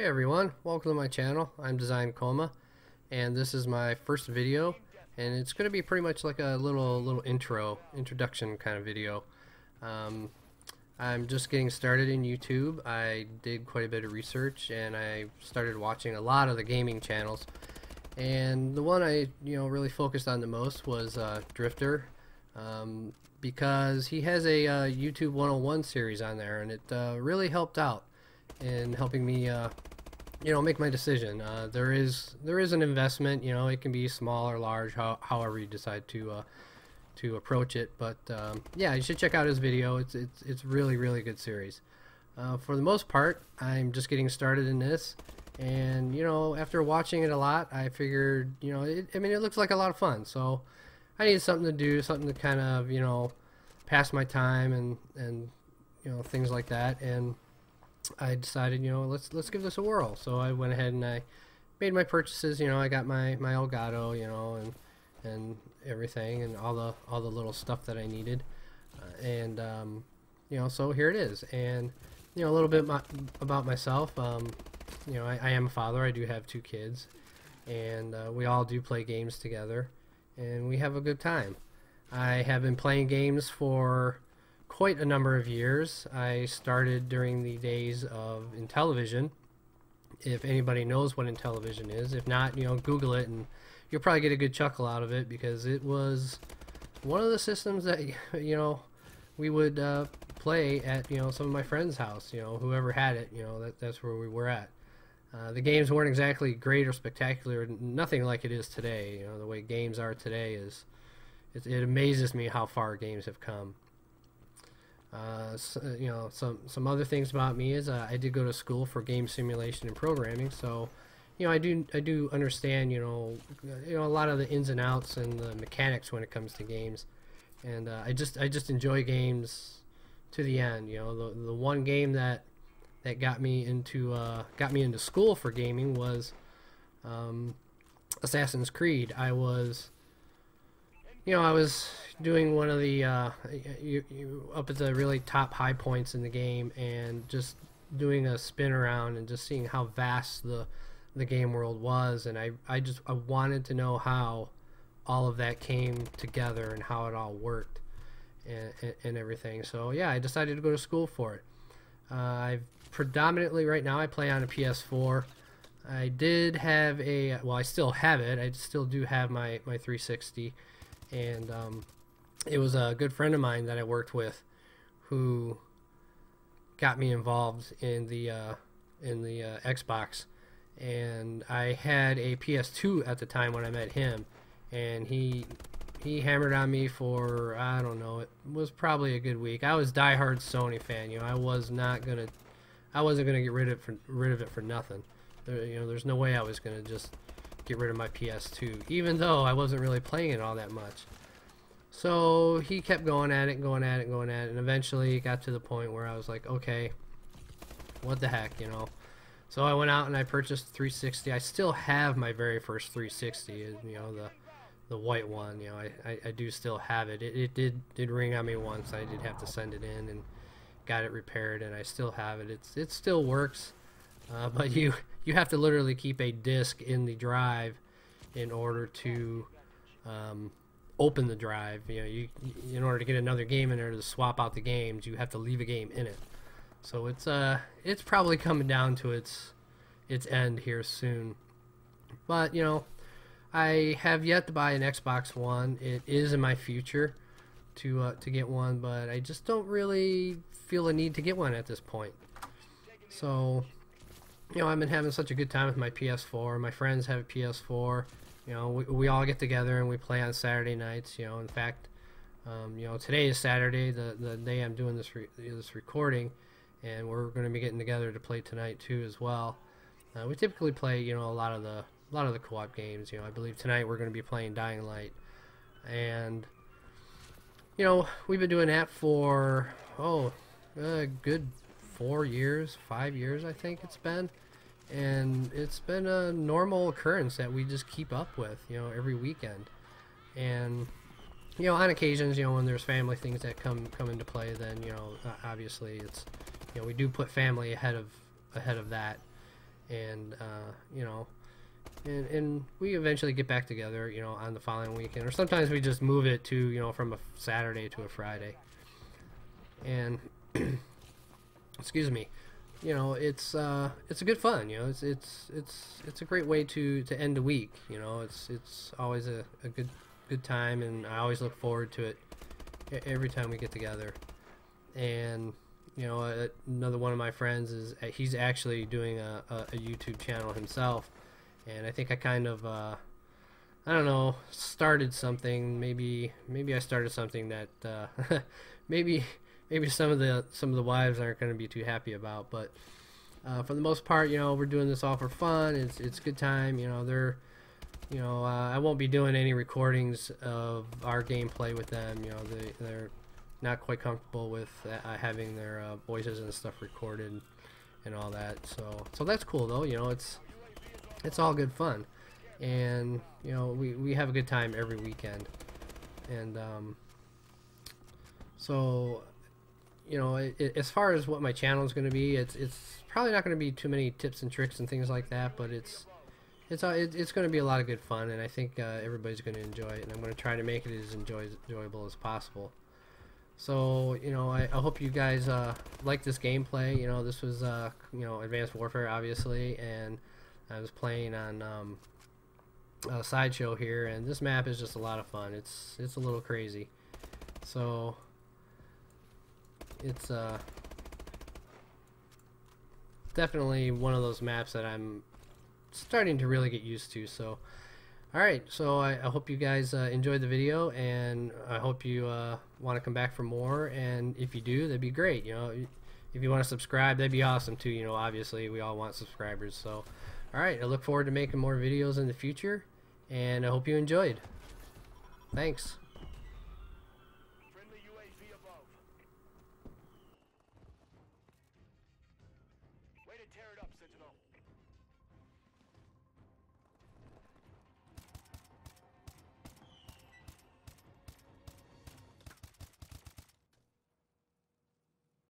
everyone, welcome to my channel. I'm Designedcoma, and this is my first video, and it's going to be pretty much like a little introduction kind of video. I'm just getting started in YouTube. I did quite a bit of research, and I started watching a lot of the gaming channels. And the one I really focused on the most was Drifter, because he has a YouTube 101 series on there, and it really helped out in helping me make my decision. There is an investment. It can be small or large, however you decide to approach it, but yeah, you should check out his video. It's really good series. For the most part, I'm just getting started in this, and after watching it a lot, I figured it looks like a lot of fun, so I needed something to do, something to kind of pass my time and things like that. And I decided, let's give this a whirl. So I went ahead and I made my purchases. I got my Elgato, and everything, and all the little stuff that I needed, so here it is. And a little bit about myself. I am a father. I do have 2 kids, and we all do play games together, and we have a good time. I have been playing games for quite a number of years. I started during the days of Intellivision. If anybody knows what Intellivision is, if not, Google it and you'll probably get a good chuckle out of it, because it was one of the systems that we would play at some of my friends' house. Whoever had it, that's where we were at. The games weren't exactly great or spectacular, nothing like it is today. The way games are today it amazes me how far games have come. Some other things about me is I did go to school for game simulation and programming, so I do understand a lot of the ins and outs and the mechanics when it comes to games, and I just enjoy games to the end. The one game that got me into school for gaming was Assassin's Creed. I was doing one of the up at the really top high points in the game, and just doing a spin around and just seeing how vast the game world was, and I wanted to know how all of that came together and how it all worked and everything. So yeah, I decided to go to school for it. I've predominantly right now I play on a PS4. I did have I still have it. I still do have my 360. And it was a good friend of mine that I worked with who got me involved in the Xbox, and I had a PS2 at the time when I met him, and he hammered on me for, I don't know, it was probably a good week. I was diehard Sony fan. I wasn't gonna get rid of it for nothing. There's no way I was gonna just get rid of my PS2, even though I wasn't really playing it all that much. So he kept going at it, and eventually it got to the point where I was like, okay, what the heck, So I went out and I purchased 360. I still have my very first 360, the white one. I do still have it. It did ring on me once. I did have to send it in and got it repaired, and I still have it. It still works. But you have to literally keep a disc in the drive in order to open the drive. In order to get another game in there to swap out the games, you have to leave a game in it. So it's probably coming down to its end here soon. But I have yet to buy an Xbox One. It is in my future to get one, but I just don't really feel a need to get one at this point. So I've been having such a good time with my PS4. My friends have a PS4. We all get together and we play on Saturday nights. In fact, today is Saturday, the day I'm doing this recording, and we're going to be getting together to play tonight too as well. We typically play a lot of the co-op games. I believe tonight we're going to be playing Dying Light, and we've been doing that for a good 4 years, 5 years, I think it's been, and it's been a normal occurrence that we just keep up with, every weekend. And on occasions, when there's family things that come into play, then obviously it's we do put family ahead of that, and you know, and we eventually get back together, you know, on the following weekend, or sometimes we just move it to, you know, from a Saturday to a Friday. And excuse me, you know, it's a good fun, you know, it's a great way to end the week, you know. It's always a good time, and I always look forward to it every time we get together. And you know, another one of my friends is he's actually doing a YouTube channel himself, and I think I kind of I don't know, started something. Maybe I started something that maybe some of the wives aren't going to be too happy about, but for the most part, you know, we're doing this all for fun. It's a good time, you know. You know, I won't be doing any recordings of our gameplay with them. You know, they're not quite comfortable with having their voices and stuff recorded and all that. So that's cool though. You know, it's all good fun, and you know, we have a good time every weekend. And so you know, as far as what my channel is going to be, it's probably not going to be too many tips and tricks and things like that, but it's going to be a lot of good fun, and I think everybody's going to enjoy it, and I'm going to try to make it as enjoyable as possible. So, you know, I hope you guys like this gameplay. You know, this was, you know, Advanced Warfare, obviously, and I was playing on Sideshow here, and this map is just a lot of fun. It's a little crazy. So, it's definitely one of those maps that I'm starting to really get used to. So alright, so I hope you guys enjoyed the video, and I hope you want to come back for more, and if you do, that'd be great. You know, if you want to subscribe, that'd be awesome too. You know, obviously we all want subscribers. So alright, I look forward to making more videos in the future, and I hope you enjoyed. Thanks.